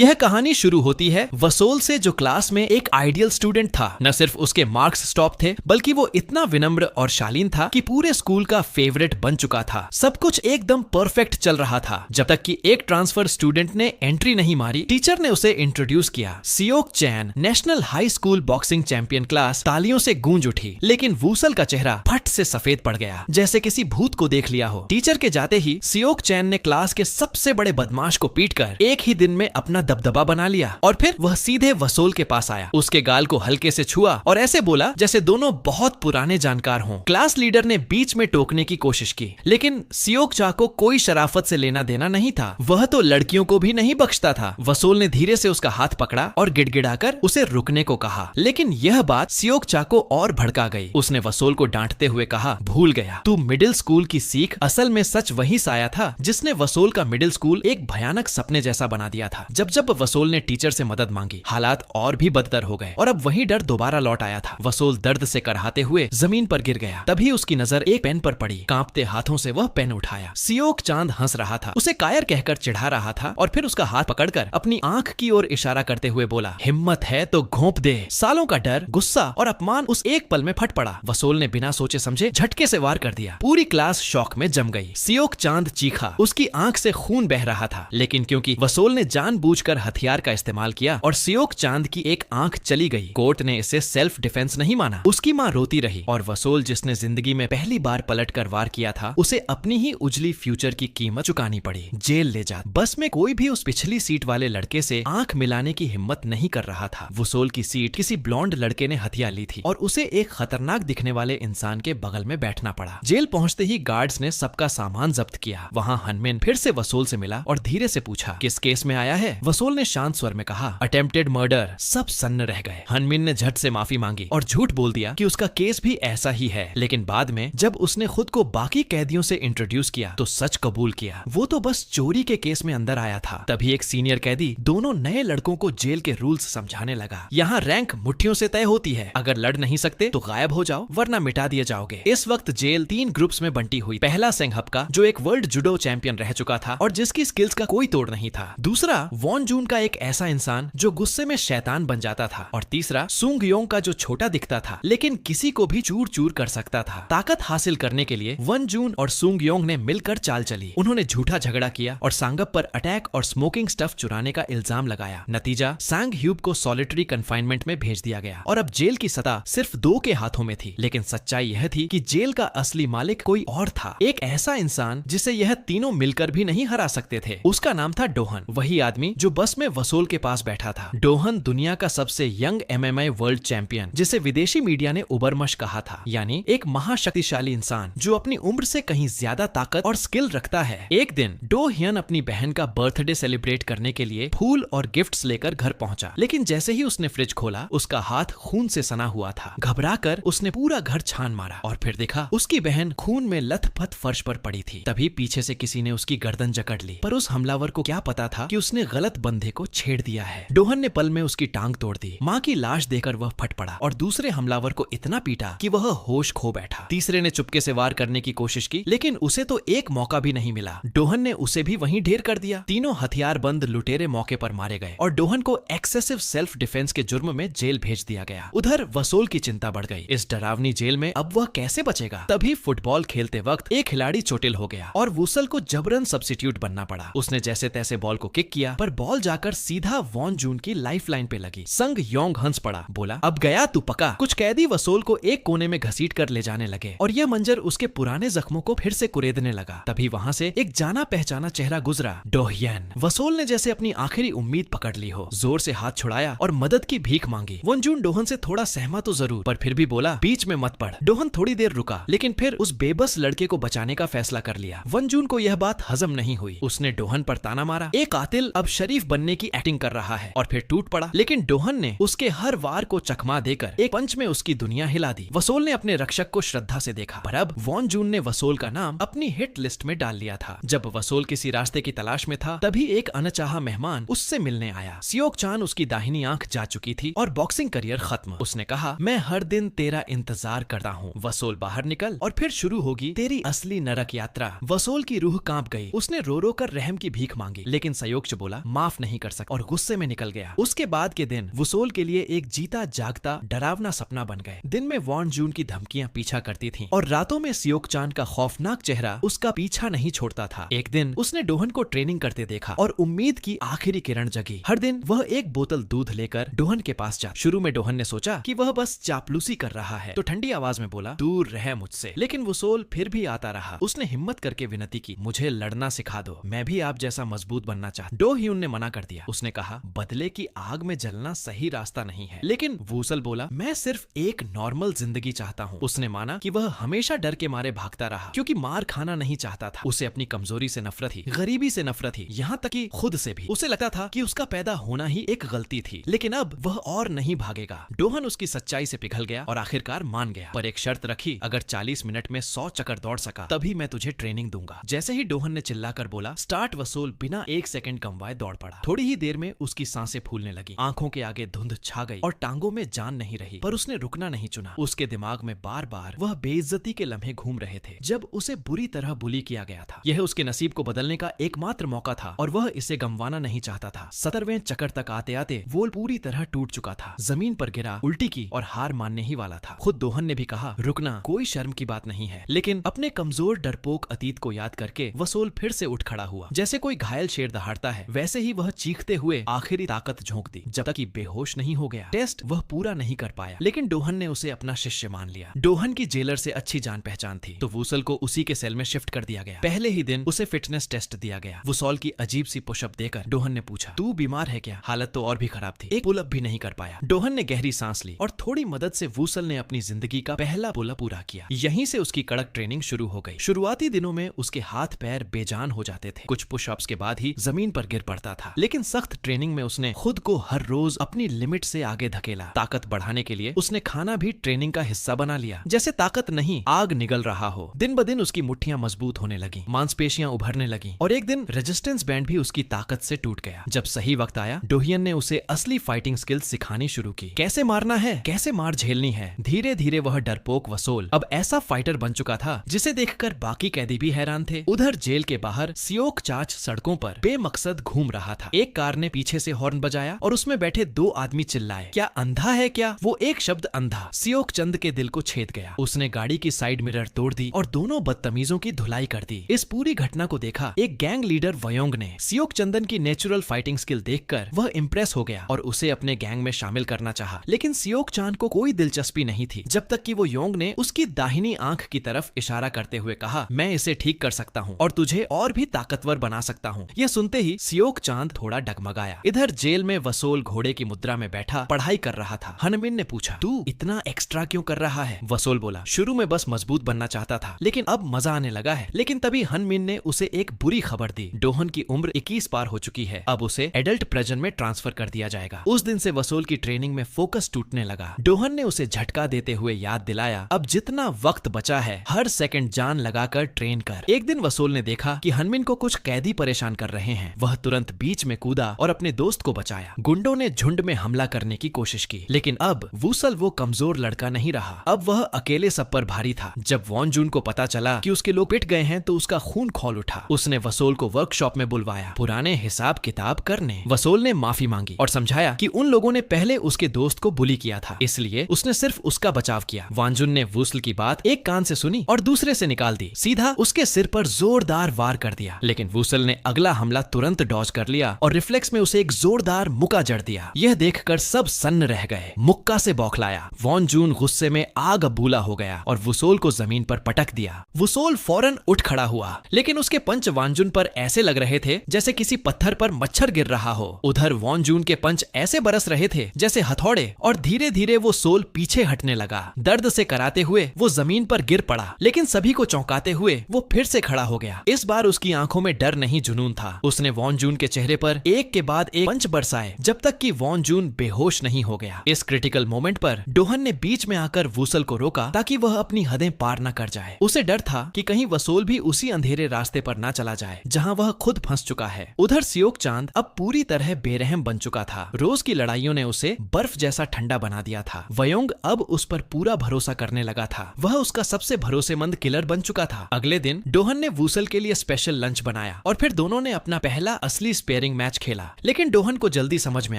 यह कहानी शुरू होती है वसोल से, जो क्लास में एक आइडियल स्टूडेंट था। न सिर्फ उसके मार्क्स टॉप थे, बल्कि वो इतना विनम्र और शालीन था कि पूरे स्कूल का फेवरेट बन चुका था। सब कुछ एकदम परफेक्ट चल रहा था, जब तक कि एक ट्रांसफर स्टूडेंट ने एंट्री नहीं मारी। टीचर ने उसे इंट्रोड्यूस किया। Seok Chan, national high school boxing champion. Class तालियों से गूंज उठी, लेकिन वूसल का चेहरा फट से सफेद पड़ गया, जैसे किसी भूत को देख लिया हो। टीचर के जाते ही सियोक चैन ने क्लास के सबसे बड़े बदमाश को पीटकर एक ही दिन में अपना दबदबा बना लिया, और फिर वह सीधे वसोल के पास आया, उसके गाल को हल्के से छुआ और ऐसे बोला जैसे दोनों बहुत पुराने जानकार हों। क्लास लीडर ने बीच में टोकने की कोशिश की, लेकिन सियोक चा को कोई शराफत से लेना देना नहीं था। वह तो लड़कियों को भी नहीं बख्शता था। वसोल ने धीरे से उसका हाथ पकड़ा और गिड़गिड़ाकर उसे रुकने को कहा, लेकिन यह बात सियोक चा को और भड़का गई। उसने वसोल को डांटते हुए कहा, भूल गया, तू मिडिल स्कूल की सीख। असल में सच वही साया था जिसने वसोल का मिडिल स्कूल एक भयानक सपने जैसा बना दिया था। जब जब वसोल ने टीचर से मदद मांगी, हालात और भी बदतर हो गए और अब वही डर दोबारा लौट आया था। वसोल दर्द से कराहते हुए जमीन पर गिर गया। तभी उसकी नजर एक पेन पर पड़ी। कांपते हाथों से वह पेन उठाया। सियोक चांद हंस रहा था, उसे कायर कहकर चिढ़ा रहा था, और फिर उसका हाथ पकड़कर अपनी आंख की ओर इशारा करते हुए बोला, हिम्मत है तो घोंप दे। सालों का डर, गुस्सा और अपमान उस एक पल में फट पड़ा। वसोल ने बिना सोचे समझे झटके से वार कर दिया। पूरी क्लास शौक में जम गई। सियोक चांद चीखा, उसकी आंख से खून बह रहा था, लेकिन क्योंकि वसोल ने जानबूझकर हथियार का इस्तेमाल किया और सियोक चांद की एक आंख चली गई, कोर्ट ने इसे सेल्फ डिफेंस नहीं माना। उसकी माँ रोती रही, और वसोल, जिसने जिंदगी में पहली बार पलट कर वार किया था, उसे अपनी ही उजली फ्यूचर की कीमत चुकानी पड़ी। जेल ले जा। बस में कोई भी उस पिछली सीट वाले लड़के से आंख मिलाने की हिम्मत नहीं कर रहा था। वसोल की सीट किसी ब्लॉन्ड लड़के ने हथिया ली थी और उसे एक खतरनाक दिखने वाले इंसान के बगल में बैठना पड़ा। जेल पहुंचते ही गार्ड्स ने सबका सामान जब्त किया। वहां हनमिन फिर से वसोल से मिला और धीरे से पूछा, किस केस में आया है? वसोल ने शांत स्वर में कहा, अटेम्प्टेड मर्डर। सब सन्न रह गए। हनमिन ने झट से माफी मांगी और झूठ बोल दिया कि उसका केस भी ऐसा ही है, लेकिन बाद में जब उसने खुद को बाकी कैदियों से इंट्रोड्यूस किया तो सच कबूल किया। वो तो बस चोरी के केस में अंदर आया था। तभी एक सीनियर कैदी दोनों नए लड़कों को जेल के रूल्स समझाने लगा। यहाँ रैंक मुट्ठियों से तय होती है। अगर लड़ नहीं सकते तो गायब हो जाओ, वरना मिटा दिए जाओगे। इस वक्त जेल 3 ग्रुप्स में बंटी हुई। पहला सेंगहप, जो एक वर्ल्ड जुडो चैंपियन रह चुका था और जिसकी स्किल्स का कोई तोड़ नहीं था। दूसरा वॉन जून का एक ऐसा इंसान जो गुस्से में शैतान बन जाता था। और तीसरा सुंग योंग का, जो छोटा दिखता था लेकिन किसी को भी चूर चूर कर सकता था। ताकत हासिल करने के लिए वन जून और सुंग योंग ने मिलकर चाल चली। उन्होंने झूठा झगड़ा किया और सांगप पर अटैक और स्मोकिंग स्टफ चुराने का इल्जाम लगाया। नतीजा, सांग ह्यूब को सॉलिटरी कन्फाइनमेंट में भेज दिया गया और अब जेल की सत्ता सिर्फ 2 के हाथों में थी। लेकिन सच्चाई यह थी कि जेल का असली मालिक कोई और था। एक ऐसा इंसान जिसे यह तीनों मिलकर भी नहीं हरा सकते थे। उसका नाम था डोहन, वही आदमी जो बस में वसोल के पास बैठा था। डोहन दुनिया का सबसे यंग MMA वर्ल्ड चैंपियन, जिसे विदेशी मीडिया ने उबरमश कहा था, यानी एक महाशक्तिशाली इंसान जो अपनी उम्र से कहीं ज्यादा ताकत और स्किल रखता है। एक दिन डो हियन अपनी बहन का बर्थडे सेलिब्रेट करने के लिए फूल और गिफ्ट्स लेकर घर पहुंचा, लेकिन जैसे ही उसने फ्रिज खोला, उसका हाथ खून से सना हुआ था। घबराकर उसने पूरा घर छान मारा और फिर देखा उसकी बहन खून में लथपथ फर्श पर पड़ी थी। तभी पीछे से किसी ने उसकी गर्दन जकड़ ली, पर उस हमलावर को क्या पता था कि उसने गलत बंदे को छेड़ दिया है। डोहन ने पल में उसकी टांग तोड़ दी। माँ की लाश देकर वह फट पड़ा और दूसरे हमलावर को इतना पीटा कि वह होश खो बैठा। तीसरे ने चुपके से वार करने की कोशिश की, लेकिन उसे तो एक मौका भी नहीं मिला। डोहन ने उसे भी वहीं ढेर कर दिया। तीनों हथियारबंद लुटेरे मौके पर मारे गए और डोहन को एक्सेसिव सेल्फ डिफेंस के जुर्म में जेल भेज दिया गया। उधर वसोल की चिंता बढ़ गई। इस डरावनी जेल में अब वह कैसे बचेगा? तभी फुटबॉल खेलते वक्त एक खिलाड़ी चोटिल हो गया और वुसल को जबरन सब्स्टिट्यूट बनना पड़ा। उसने जैसे तैसे बॉल को किक किया, पर बॉल जाकर सीधा वॉन जून की लाइफलाइन पे लगी। संग योंग हंस पड़ा, बोला, अब गया तू पका। कुछ कैदी वसोल को एक कोने में घसीट कर ले जाने लगे और यह मंजर उसके पुराने जख्मों को फिर से कुरेदने लगा। तभी वहां से एक जाना पहचाना चेहरा गुजरा, डोहियन। वसोल ने जैसे अपनी आखिरी उम्मीद पकड़ ली हो, जोर से हाथ छुड़ाया और मदद की भीख मांगी। वॉन जून डोहन से थोड़ा सहमा तो जरूर, पर फिर भी बोला, बीच में मत पड़। डोहन थोड़ी देर रुका, लेकिन फिर उस बेबस लड़के को बचाने का फैसला कर लिया। वॉन जून को यह बात हजम नहीं हुई। उसने डोहन पर ताना मारा, एक कातिल अब शरीफ बनने की एक्टिंग कर रहा है, और फिर टूट पड़ा। लेकिन डोहन ने उसके हर वार को चकमा देकर एक पंच में उसकी दुनिया हिला दी। वसोल ने अपने रक्षक को श्रद्धा से देखा, पर अब वॉन जून ने वसोल का नाम अपनी हिट लिस्ट में डाल लिया था। जब वसोल किसी रास्ते की तलाश में था, तभी एक अनचाहा मेहमान उससे मिलने आया। सियोक चान उसकी दाहिनी आंख जा चुकी थी और बॉक्सिंग करियर खत्म। उसने कहा, मैं हर दिन तेरा इंतजार करता हूँ। वसोल बाहर निकल और फिर शुरू होगी तेरी असली नरक यात्रा। वसोल की रूह कांप गई। उसने रो रो कर रहम की भीख मांगी, लेकिन सयोक्ष बोला, माफ माफ नहीं कर सकता और गुस्से में निकल गया। उसके बाद के दिन वुसोल के लिए एक जीता जागता डरावना सपना बन गए। दिन में वॉन जून की धमकियां पीछा करती थीं और रातों में सियोक चान का खौफनाक चेहरा उसका पीछा नहीं छोड़ता था। एक दिन उसने डोहन को ट्रेनिंग करते देखा और उम्मीद की आखिरी किरण जगी। हर दिन वह एक बोतल दूध लेकर डोहन के पास जा। शुरू में डोहन ने सोचा कि वह बस चापलूसी कर रहा है, तो ठंडी आवाज में बोला, दूर रह मुझसे। लेकिन वुसोल फिर भी आता रहा। उसने हिम्मत करके विनती की, मुझे लड़ना सिखा दो, मैं भी आप जैसा मजबूत बनना चाहता। डो ह्यून ने मना कर दिया। उसने कहा, बदले की आग में जलना सही रास्ता नहीं है। लेकिन वुसल बोला, मैं सिर्फ एक नॉर्मल जिंदगी चाहता हूँ। उसने माना कि वह हमेशा डर के मारे भागता रहा, क्योंकि मार खाना नहीं चाहता था। उसे अपनी कमजोरी से नफरत थी, गरीबी से नफरत थी, यहाँ तक कि खुद से भी। उसे लगता था कि उसका पैदा होना ही एक गलती थी। लेकिन अब वह और नहीं भागेगा। डोहन उसकी सच्चाई से पिघल गया और आखिरकार मान गया, पर एक शर्त रखी, अगर 40 मिनट में 100 चक्कर दौड़ सका तभी मैं तुझे ट्रेनिंग दूंगा। जैसे ही डोहन ने चिल्लाकर बोला स्टार्ट, वसूल बिना एक सेकंड गंवाए दौड़ पड़ा। थोड़ी ही देर में उसकी सांसें फूलने लगी, आंखों के आगे धुंध छा गई और टांगों में जान नहीं रही, पर उसने रुकना नहीं चुना। उसके दिमाग में बार बार वह बेइज्जती के लम्हे घूम रहे थे जब उसे बुरी तरह बुली किया गया था। यह उसके नसीब को बदलने का एकमात्र मौका था और वह इसे गंवाना नहीं चाहता था। 17वें चक्कर तक आते आते वो पूरी तरह टूट चुका था, जमीन पर गिरा, उल्टी की और हार मानने ही वाला था। खुद डोहन ने भी कहा, रुकना कोई शर्म की बात नहीं है। लेकिन अपने कमजोर डरपोक अतीत को याद करके वसूल फिर से उठ खड़ा हुआ। जैसे कोई घायल शेर दहाड़ता है, वैसे ही वह चीखते हुए आखिरी ताकत झोंक दी, जब तक कि बेहोश नहीं हो गया। टेस्ट वह पूरा नहीं कर पाया, लेकिन डोहन ने उसे अपना शिष्य मान लिया। डोहन की जेलर से अच्छी जान पहचान थी, तो वुसल को उसी के सेल में शिफ्ट कर दिया गया। पहले ही दिन उसे फिटनेस टेस्ट दिया गया। वुसल की अजीब सी पुशअप देकर डोहन ने पूछा, तू बीमार है क्या? हालत तो और भी खराब थी, एक पुलअप भी नहीं कर पाया। डोहन ने गहरी सांस ली और थोड़ी मदद से वुसल ने अपनी जिंदगी का पहला पुलअप पूरा किया। यहीं से उसकी कड़क ट्रेनिंग शुरू हो गई। शुरुआती दिनों में उसके हाथ पैर बेजान हो जाते थे, कुछ पुशअप्स के बाद ही जमीन पर गिर पड़ता था। लेकिन सख्त ट्रेनिंग में उसने खुद को हर रोज अपनी लिमिट से आगे धकेला। ताकत बढ़ाने के लिए उसने खाना भी ट्रेनिंग का हिस्सा बना लिया, जैसे ताकत नहीं आग निगल रहा हो। दिन ब दिन उसकी मुट्ठियां मजबूत होने लगी, मांसपेशियां उभरने लगी और एक दिन रेजिस्टेंस बैंड भी उसकी ताकत से टूट गया। जब सही वक्त आया, डोहियन ने उसे असली फाइटिंग स्किल्स सिखानी शुरू की। कैसे मारना है, कैसे मार झेलनी है। धीरे धीरे वह डरपोक वसूल अब ऐसा फाइटर बन चुका था जिसे देखकर बाकी कैदी भी हैरान थे। उधर जेल के बाहर सियोक चाच सड़कों पर बेमकसद घूम रहा था। एक कार ने पीछे से हॉर्न बजाया और उसमें बैठे 2 आदमी चिल्लाए, क्या अंधा है क्या? वो एक शब्द अंधा सियोक चंद के दिल को छेद गया। उसने गाड़ी की साइड मिरर तोड़ दी और दोनों बदतमीजों की धुलाई कर दी। इस पूरी घटना को देखा एक गैंग लीडर वयोंग ने। सियोक चंदन की नेचुरल फाइटिंग स्किल देखकर वह इम्प्रेस हो गया और उसे अपने गैंग में शामिल करना चाहा। लेकिन सियोक चांद को कोई दिलचस्पी नहीं थी, जब तक कि वो योंग ने उसकी दाहिनी आंख की तरफ इशारा करते हुए कहा, मैं इसे ठीक कर सकता हूँ और तुझे और भी ताकतवर बना सकता हूँ। यह सुनते ही सियोक चांद थोड़ा डगमगाया। इधर जेल में वसूल घोड़े की मुद्रा में बैठा पढ़ाई कर रहा था। हनमिन ने पूछा, तू इतना एक्स्ट्रा क्यों कर रहा है? वसूल बोला, शुरू में बस मजबूत बनना चाहता था, लेकिन अब मजा आने लगा है। लेकिन तभी हनमिन ने उसे एक बुरी खबर दी, डोहन की उम्र 21 पार हो चुकी है, अब उसे एडल्ट प्रिजन में ट्रांसफर कर दिया जाएगा। उस दिन से वसूल की ट्रेनिंग में फोकस टूटने लगा। डोहन ने उसे झटका देते हुए याद दिलाया, अब जितना वक्त बचा है हर सेकंड जान लगाकर ट्रेन कर। एक दिन वसूल ने देखा कि हनमिन को कुछ कैदी परेशान कर रहे हैं। वह तुरंत बीच में कूदा और अपने दोस्त को बचाया। गुंडों ने झुंड में हमला करने की कोशिश की, लेकिन अब वुसल वो कमजोर लड़का नहीं रहा। अब वह अकेले सब पर भारी था। जब वॉन जून को पता चला कि उसके लोग पिट गए हैं तो उसका खून खौल उठा। उसने वसूल को वर्कशॉप में बुलवाया, पुराने हिसाब किताब करने। वसूल ने माफी मांगी और समझाया कि उन लोगों ने पहले उसके दोस्त को बुली किया था, इसलिए उसने सिर्फ उसका बचाव किया। वांजुन ने वुसल की बात एक कान से सुनी और दूसरे से निकाल दी, सीधा उसके सिर पर जोरदार वार कर दिया। लेकिन वुसल ने अगला हमला तुरंत डॉज कर लिया और रिफ्लेक्स में उसे एक जोरदार मुक्का जड़ दिया। यह देखकर सब सन्न रह गए। मुक्का से बौखलाया। वॉन जून गुस्से में आग बबूला हो गया और वुसोल को जमीन पर पटक दिया। वुसोल फौरन उठ खड़ा हुआ, लेकिन उसके पंच वांजुन पर ऐसे लग रहे थे जैसे किसी पत्थर पर मच्छर गिर रहा हो। उधर वॉन जून के पंच ऐसे बरस रहे थे जैसे हथौड़े और धीरे धीरे वो सोल पीछे हटने लगा। दर्द से कराते हुए वो जमीन पर गिर पड़ा, लेकिन सभी को चौंकाते हुए वो फिर से खड़ा हो गया। इस बार उसकी आंखों में डर नहीं जुनून था। उसने वॉन जून के चेहरे पर एक के बाद एक पंच बरसाए जब तक कि वॉन जून बेहोश नहीं हो गया। इस क्रिटिकल मोमेंट पर डोहन ने बीच में आकर वुसल को रोका ताकि वह अपनी हदें पार न कर जाए। उसे डर था कि कहीं वसूल भी उसी अंधेरे रास्ते पर न चला जाए जहां वह खुद फंस चुका है। उधर सियोक चांद अब पूरी तरह बेरहम बन चुका था। रोज की लड़ाइयों ने उसे बर्फ जैसा ठंडा बना दिया था। वयोंग अब उस पर पूरा भरोसा करने लगा था। वह उसका सबसे भरोसेमंद किलर बन चुका था। अगले दिन डोहन ने वुसल के लिए स्पेशल लंच बनाया और फिर दोनों ने अपना पहला असली स्पेयरिंग मैच खेला, लेकिन डोहन को जल्दी समझ में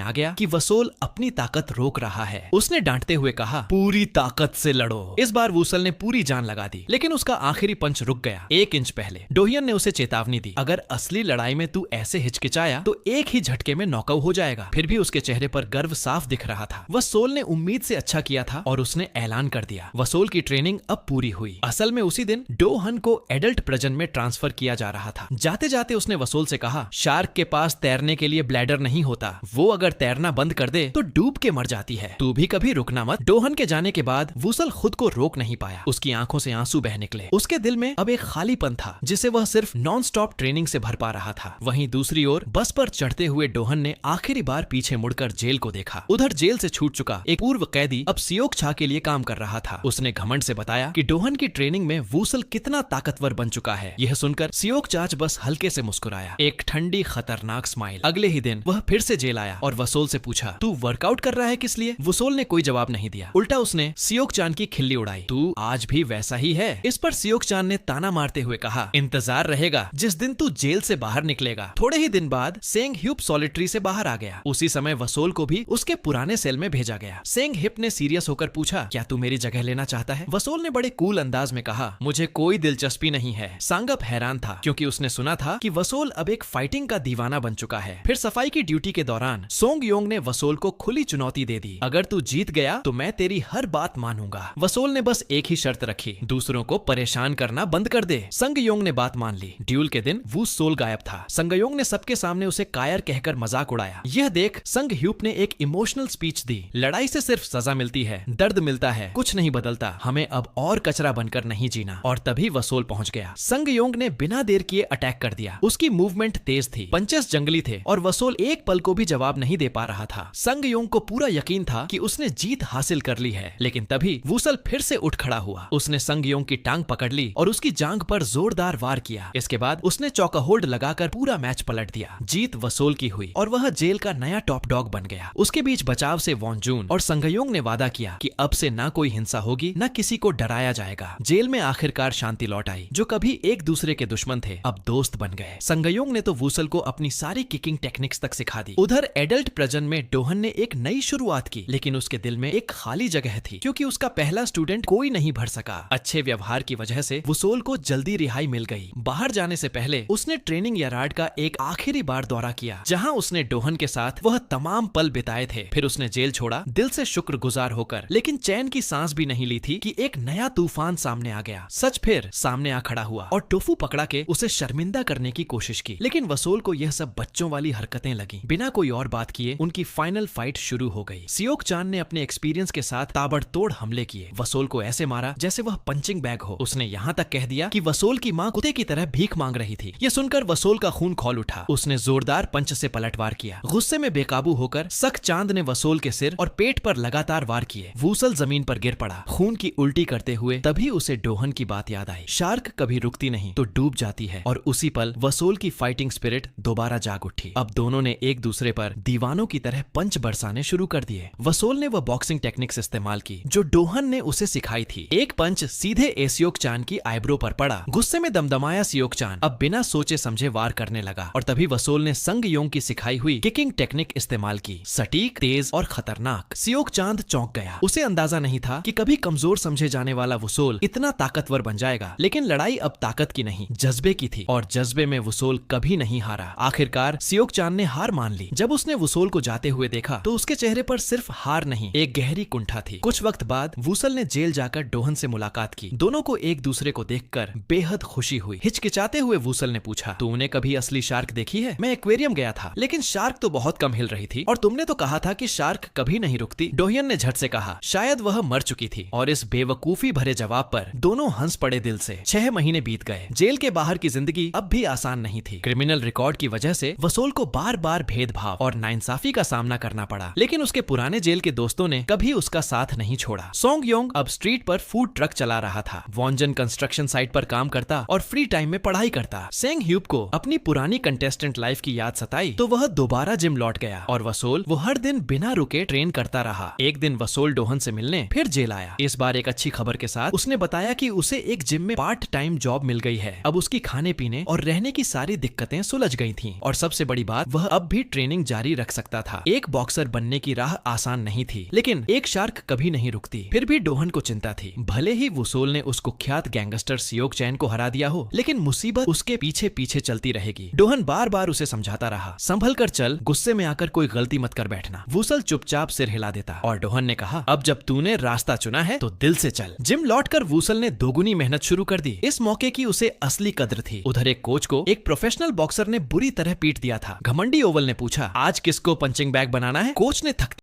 आ गया कि वसोल अपनी ताकत रोक रहा है। उसने डांटते हुए कहा, पूरी ताकत से लड़ो। इस बार वुसल ने पूरी जान लगा दी, लेकिन उसका आखिरी पंच रुक गया 1 इंच पहले। डोहियन ने उसे चेतावनी दी, अगर असली लड़ाई में तू ऐसे हिचकिचाया तो एक ही झटके में नॉकआउट हो जाएगा। फिर भी उसके चेहरे पर गर्व साफ दिख रहा था। वसोल ने उम्मीद से अच्छा किया था और उसने ऐलान कर दिया, वसोल की ट्रेनिंग अब पूरी हुई। असल में उसी दिन डोहन को एडल्ट प्रजन में ट्रांसफर किया जा रहा था। जाते जाते उसने वसोल से कहा, शार्क के पास तैरने के लिए ब्लैडर नहीं होता, वो अगर तैरना बंद कर दे तो डूब के मर जाती है, तू भी कभी रुकना मत। डोहन के जाने के बाद वुसल खुद को रोक नहीं पाया, उसकी आंखों से आंसू बह निकले। उसके दिल में अब एक खालीपन था जिसे वह सिर्फ नॉन स्टॉप ट्रेनिंग से भर पा रहा था। वहीं दूसरी ओर बस पर चढ़ते हुए डोहन ने आखिरी बार पीछे मुड़कर जेल को देखा। उधर जेल से छूट चुका एक पूर्व कैदी अब सियोक छा के लिए काम कर रहा था। उसने घमंड से बताया कि डोहन की ट्रेनिंग में वुसल कितना ताकतवर बन चुका है। यह सुनकर सियोक चाच बस हल्के से मुस्कुराया, एक ठंडी खतरनाक स्माइल। अगले ही दिन वह फिर से जेल आया और वसोल से पूछा, तू वर्कआउट कर रहा है किस लिए? वसोल ने कोई जवाब नहीं दिया, उल्टा उसने सियोक चान की खिल्ली उड़ाई, तू आज भी वैसा ही है। इस पर सियोक चान ने ताना मारते हुए कहा, इंतजार रहेगा जिस दिन तू जेल से बाहर निकलेगा। थोड़े ही दिन बाद सेंग ह्यूप सॉलिटरी से बाहर आ गया। उसी समय वसोल को भी उसके पुराने सेल में भेजा गया। सेंग हिप ने सीरियस होकर पूछा, क्या तू मेरी जगह लेना चाहता है? वसोल ने बड़े कूल अंदाज में कहा, मुझे कोई दिलचस्पी नहीं है। सांगप हैरान था क्योंकि उसने सुना था कि वसोल अब एक फाइटिंग का दीवाना बन चुका है। फिर सफाई की ड्यूटी के दौरान सोंग योंग ने वसोल को खुली चुनौती दे दी, अगर तू जीत गया तो मैं तेरी हर बात मानूंगा। वसोल ने बस एक ही शर्त रखी, दूसरों को परेशान करना बंद कर दे। संग योंग ने बात मान ली। ड्यूल के दिन वू सोल गायब था। संग योंग ने सबके सामने उसे कायर कहकर मजाक उड़ाया। यह देख संग ह्यूप ने एक इमोशनल स्पीच दी, लड़ाई से सिर्फ सजा मिलती है, दर्द मिलता है, कुछ नहीं बदलता। हमें अब और कचरा बनकर नहीं जीना। और तभी वसोल पहुंच गया। संग योंग ने बिना देर किए अटैक कर दिया। उसकी मूवमेंट तेज थी, पंचेस जंगली थे और वसोल एक पल को भी जवाब नहीं दे पा रहा था। संग योंग को पूरा यकीन था कि उसने जीत हासिल कर ली है, लेकिन तभी वुसल फिर से उठ खड़ा हुआ। उसने संग योंग की टांग पकड़ ली और उसकी जांघ पर जोरदार वार किया। इसके बाद उसने चौका होल्ड लगाकर पूरा मैच पलट दिया। जीत वसोल की हुई और वह जेल का नया टॉप डॉग बन गया। उसके बीच बचाव से वॉन जून और संग योंग ने वादा किया कि अब से ना कोई हिंसा होगी, न किसी को डराया जाएगा। जेल में आखिरकार शांति लौट आई। जो कभी एक दूसरे के दुश्मन थे अब दोस्त बन गए। संग योंग ने तो वुसल को अपनी सारी किकिंग टेक्निक्स तक सिखा दी। उधर एडल्ट प्रजन में डोहन ने एक नई शुरुआत की, लेकिन उसके दिल में एक खाली जगह थी क्योंकि उसका पहला स्टूडेंट कोई नहीं भर सका। अच्छे व्यवहार की वजह से वुसल को जल्दी रिहाई मिल गई। बाहर जाने से पहले उसने ट्रेनिंग यार्ड का एक आखिरी बार दौरा किया, जहां उसने डोहन के साथ वह तमाम पल बिताए थे। फिर उसने जेल छोड़ा, दिल से शुक्रगुजार होकर, लेकिन चैन की सांस भी नहीं ली थी कि एक नया तूफान सामने आ गया। सच फिर सामने आ खड़ा हुआ और टोफू पकड़ा के उसे शर्मिंदा करने की कोशिश की, लेकिन वसोल को यह सब बच्चों वाली हरकतें लगी। बिना कोई और बात किए उनकी फाइनल फाइट शुरू हो गई। सियोक चान ने अपने एक्सपीरियंस के साथ ताबड़तोड़ हमले किए। वसोल को ऐसे मारा जैसे वह पंचिंग बैग हो। उसने यहाँ तक कह दिया कि वसोल की माँ कुत्ते की तरह भीख मांग रही थी। यह सुनकर वसोल का खून खौल उठा। उसने जोरदार पंच से पलटवार किया। गुस्से में बेकाबू होकर सक चांद ने वसोल के सिर और पेट पर लगातार वार किए। वुसल जमीन पर गिर पड़ा, खून की उल्टी करते हुए। तभी उसे डोहन की बात याद आई, शार्क कभी रुकती नहीं तो डूब जाती है। और उसी पल वसोल की फाइटिंग स्पिरिट दोबारा जाग उठी। अब दोनों ने एक दूसरे पर दीवानों की तरह पंच बरसाने शुरू कर दिए। वसोल ने वह बॉक्सिंग टेक्निक्स इस्तेमाल की जो डोहन ने उसे सिखाई थी। एक पंच सीधे एसियोक चान की आईब्रो पर पड़ा। गुस्से में दमदमाया सियोक चान अब बिना सोचे समझे वार करने लगा। और तभी वसोल ने संग योंग की सिखाई हुई किकिंग टेक्निक इस्तेमाल की, सटीक, तेज और खतरनाक। सियोक चांद चौंक गया। उसे अंदाजा नहीं था कि कभी कमजोर समझे जाने वाला वसोल इतना ताकतवर बन जाएगा। लेकिन लड़ाई अब ताकत की नहीं, जज्बे की थी, और जज्बे में वसोल कभी नहीं हारा। आखिरकार सियोक चांद ने हार मान ली। जब उसने वसोल को जाते हुए देखा तो उसके चेहरे पर सिर्फ हार नहीं, एक गहरी कुंठा थी। कुछ वक्त बाद वुसल ने जेल जाकर डोहन से मुलाकात की। दोनों को एक दूसरे को देखकर बेहद खुशी हुई। हिचकिचाते हुए वुसल ने पूछा, तूने कभी असली शार्क देखी है? मैं एक्वेरियम गया था, लेकिन शार्क तो बहुत कम हिल रही थी, और तुमने तो कहा था कि शार्क कभी नहीं रुकती। डोहियन ने झट से कहा, शायद वह मर चुकी थी। और इस बेवकूफी भरे जवाब पर दोनों हंस पड़े दिल से। 6 महीने बीत गए। जेल के बाहर की जिंदगी अब भी आसान नहीं थी। क्रिमिनल रिकॉर्ड की वजह से वसोल को बार बार भेदभाव और नाइंसाफी का सामना करना पड़ा, लेकिन उसके पुराने जेल के दोस्तों ने कभी उसका साथ नहीं छोड़ा। सोंग योंग अब स्ट्रीट पर फूड ट्रक चला रहा था। वॉन्जन कंस्ट्रक्शन साइट पर काम करता और फ्री टाइम में पढ़ाई करता। सेंग ह्यूप को अपनी पुरानी कंटेस्टेंट लाइफ की याद सताई तो वह दोबारा जिम लौट गया। और वसोल वो हर दिन बिना रुके ट्रेन करता रहा। एक दिन वसोल डोहन से मिलने फिर जेल आया। इस बार एक अच्छी खबर के साथ उसने बताया कि उसे एक जिम में पार्ट टाइम जॉब मिल गई है। अब उसकी खाने पीने और रहने की सारी दिक्कतें सुलझ गई थीं। और सबसे बड़ी बात, वह अब भी ट्रेनिंग जारी रख सकता था। एक बॉक्सर बनने की राह आसान नहीं थी, लेकिन एक शार्क कभी नहीं रुकती। फिर भी डोहन को चिंता थी। भले ही वुसोल ने उस कुख्यात गैंगस्टर सियोक चैन को हरा दिया हो, लेकिन मुसीबत उसके पीछे पीछे चलती रहेगी। डोहन बार बार उसे समझाता रहा, संभल कर चल, गुस्से में आकर कोई गलती मत कर बैठना। वुसल चुपचाप सिर हिला देता और डोहन ने कहा, अब जब तूने रास्ता चुना है तो दिल से चल। जिम लौटकर वुसल ने दोगुनी मेहनत शुरू कर दी। इस मौके की उसे असली कद्र थी। उधर एक कोच को एक प्रोफेशनल बॉक्सर ने बुरी तरह पीट दिया था। घमंडी ओवल ने पूछा, आज किसको पंचिंग बैग बनाना है? कोच ने थक